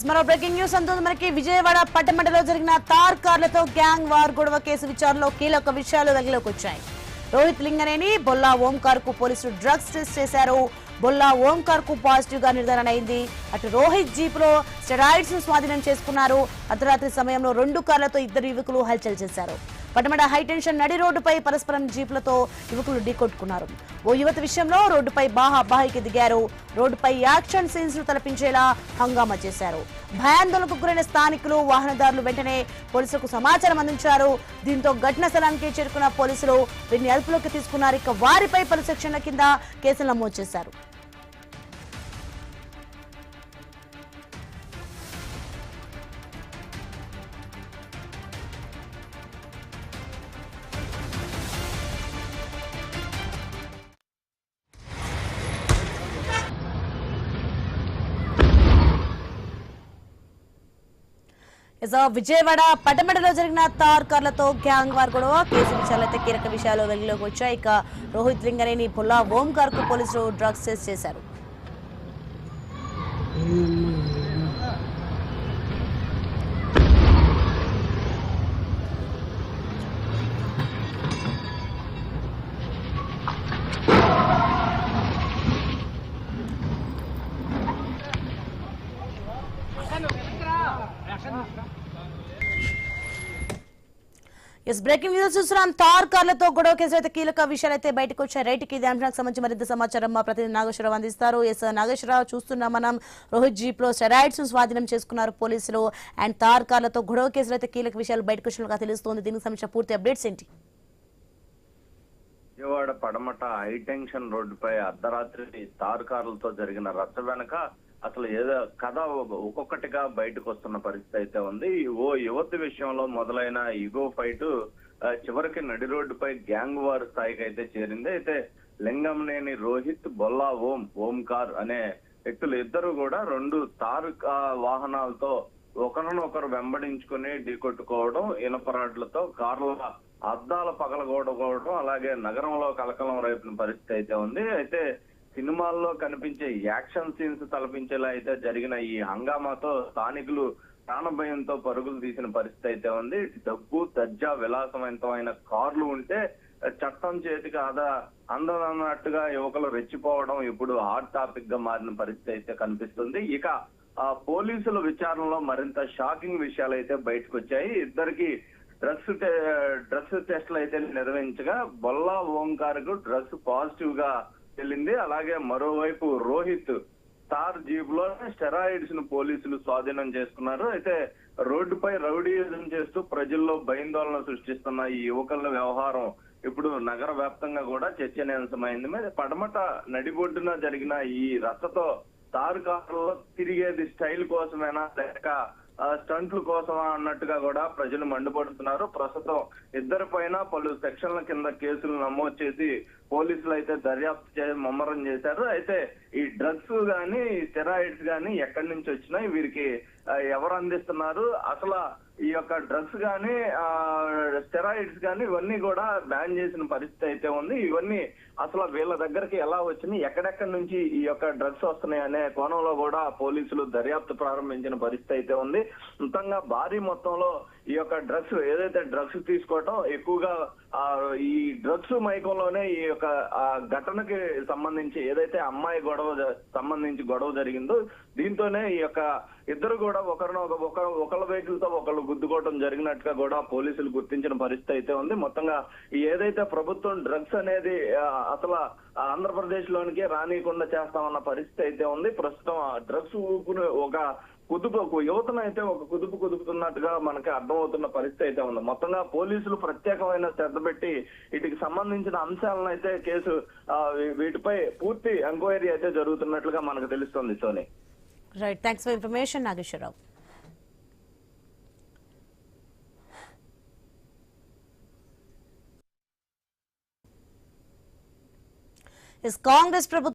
మరో breaking news అందుతుంది మనకి. విజయవాడ పట్టమండలో జరిగిన తార్ కార్లతో గ్యాంగ్ వార్ గొడవ కేసు విచారణలో కీలక విషయాలు వెలుగులోకి వచ్చాయి. రోహిత్ లింగనేని బొల్లా ఓంకార్ కు పోలీసులు డ్రగ్స్ టెస్ట్ చేశారు. బొల్లా ఓంకార్ కు పాజిటివ్ గా నిర్ధారణ అయింది. అటు రోహిత్ జీప్ లో స్టెరాయిడ్స్ ను స్వాధీనం చేసుకున్నారు. అర్ధరాత్రి సమయంలో 2 కార్లతో ఇద్దరు యువకులు హల్చల్ చేశారు. పటమడ హైటెన్షన్ నడి రోడ్డుపై పరస్పరం జీప్లతో యువకులు ఢీకొట్టుకున్నారు. ఓ యువతి విషయంలో రోడ్డుపై బాహాబాహికి దిగారు. రోడ్డుపై యాక్షన్ సీన్స్ ను తలపించేలా హంగామా చేశారు. భయాందోళనకు గురైన స్థానికులు, వాహనదారులు వెంటనే పోలీసులకు సమాచారం అందించారు. దీంతో ఘటనా స్థలానికి చేరుకున్న పోలీసులు వీరిని అదుపులోకి తీసుకున్నారు. ఇక వారిపై పలు సెక్షన్ల కింద కేసులు నమోదు చేశారు. విజయవాడ పటమడలో జరిగిన తార్ కార్లతో గ్యాంగ్ వార్ గొడవ కేసు విషయాలైతే కీలక విషయాలు వెలుగులోకి వచ్చాయి. ఇక రోహిత్ లింగనేని బొల్లా ఓంకార్ కు పోలీసులు డ్రగ్స్ టెస్ట్ చేశారు. బ్రేకింగ్ న్యూస్ చూస్తున్నాం. తార్ కార్లతో గొడవ కేసు అయితే కీలక విషయాలు అయితే బయటకు వచ్చాయి. రైట్కి ఇదే అంశానికి సంబంధించి మరింత సమాచారం మా ప్రతినిధి నాగేశ్వరరావు అందిస్తారు. నాగేశ్వరరావు, చూస్తున్నాం మనం రోహిత్ జీప్ లో స్టెరాయిడ్స్ స్వాధీనం చేసుకున్నారు పోలీసులు. అండ్ తార్ కార్లతో గొడవ కేసులు అయితే కీలక విషయాలు బయటకు వచ్చినట్టుగా తెలుస్తోంది. దీనికి సంబంధించిన పూర్తి అప్డేట్స్ ఏంటి? విజయవాడ పడమట హైటెన్షన్ రోడ్డుపై అర్ధరాత్రి తార్ కార్లతో జరిగిన రచ్చ వెనక అసలు ఏదో కథ ఒక్కొక్కటిగా బయటకు వస్తున్న పరిస్థితి అయితే ఉంది. ఓ యువతి విషయంలో మొదలైన ఇగో ఫైట్ చివరికి నడి రోడ్డుపై గ్యాంగ్ వార్ స్థాయికి అయితే చేరింది. అయితే లింగంనేని రోహిత్, బొల్లా ఓంకార్ అనే వ్యక్తులు ఇద్దరు కూడా 2 తారు వాహనాలతో ఒకరినొకరు వెంబడించుకుని ఢీకొట్టుకోవడం, ఇనపరాడ్లతో కార్ల అద్దాల పగలగొట్టుకోవడం, అలాగే నగరంలో కలకలం రేపిన పరిస్థితి అయితే ఉంది. అయితే సినిమాల్లో కనిపించే యాక్షన్ సీన్స్ తలపించేలా అయితే జరిగిన ఈ హంగామాతో స్థానికులు ప్రాణభయంతో పరుగులు తీసిన పరిస్థితి అయితే ఉంది. డబ్బు, దర్జా, విలాసవంతమైన కార్లు ఉంటే చట్టం చేతికి అందనట్టుగా యువకులు రెచ్చిపోవడం ఇప్పుడు హాట్ టాపిక్ గా మారిన పరిస్థితి అయితే కనిపిస్తుంది. ఇక పోలీసుల విచారణలో మరింత షాకింగ్ విషయాలు అయితే బయటకు వచ్చాయి. ఇద్దరికి డ్రగ్స్ టెస్టులు అయితే నిర్వహించగా బొల్లా ఓంకార్ కు డ్రగ్స్ పాజిటివ్ గా వెళ్ళింది. అలాగే మరోవైపు రోహిత్ తార్ జీప్ లో స్టెరాయిడ్స్ ను పోలీసులు స్వాధీనం చేసుకున్నారు. అయితే రోడ్డుపై రౌడీయిజం చేస్తూ ప్రజల్లో భయాందోళన సృష్టిస్తున్న ఈ యువకుల వ్యవహారం ఇప్పుడు నగర వ్యాప్తంగా కూడా చర్చనీయాంశమైంది. మరి పడమట నడిబొడ్డున జరిగిన ఈ రచ్చతో తారు కార్లలో తిరిగేది స్టైల్ కోసమేనా లేక స్టంట్ల కోసమా అన్నట్టుగా కూడా ప్రజలు మండిపడుతున్నారు. ప్రస్తుతం ఇద్దరి పైన పలు సెక్షన్ల కింద కేసులు నమోదు చేసి పోలీసులు అయితే దర్యాప్తు ముమ్మరం చేశారు. అయితే ఈ డ్రగ్స్ గాని స్టెరాయిడ్స్ గాని ఎక్కడి నుంచి వచ్చినాయి, వీరికి ఎవరు అందిస్తున్నారు, అసలు ఈ యొక్క డ్రగ్స్ గాని స్టెరాయిడ్స్ గాని ఇవన్నీ కూడా బ్యాన్ చేసిన పరిస్థితి అయితే ఉంది. ఇవన్నీ అసలు వీళ్ళ దగ్గరికి ఎలా వచ్చినాయి, ఎక్కడెక్కడి నుంచి ఈ యొక్క డ్రగ్స్ వస్తున్నాయి అనే కోణంలో కూడా పోలీసులు దర్యాప్తు ప్రారంభించిన పరిస్థితి అయితే ఉంది. మొత్తంగా భారీ మొత్తంలో ఈ యొక్క డ్రగ్స్ ఏదైతే డ్రగ్స్ తీసుకోవటం ఎక్కువగా ఈ డ్రగ్స్ మైకంలోనే ఈ యొక్క ఘటనకి సంబంధించి ఏదైతే అమ్మాయి గొడవ జరిగిందో దీంతోనే ఈ యొక్క ఇద్దరు కూడా ఒకళ్ళ వెహికల్ తో ఒకళ్ళు గుద్దుకోవడం జరిగినట్టుగా కూడా పోలీసులు గుర్తించిన పరిస్థితి అయితే ఉంది. మొత్తంగా ఏదైతే ప్రభుత్వం డ్రగ్స్ అనేది అసలు ఆంధ్రప్రదేశ్ లోనికి రానియకుండా చేస్తామన్న పరిస్థితి అయితే ఉంది. ప్రస్తుతం ఆ డ్రగ్స్ ఒక యువతను అయితే ఒక కుదుపుతున్నట్టుగా మనకి అర్థమవుతున్న పరిస్థితి అయితే ఉంది. మొత్తంగా పోలీసులు ప్రత్యేకమైన శ్రద్ధ పెట్టి వీటికి సంబంధించిన అంశాలను అయితే వీటిపై పూర్తి ఎంక్వైరీ అయితే జరుగుతున్నట్లుగా మనకు తెలుస్తుంది. Soni, right, thanks for information Nageswara Rao. Congress ప్రభుత్వం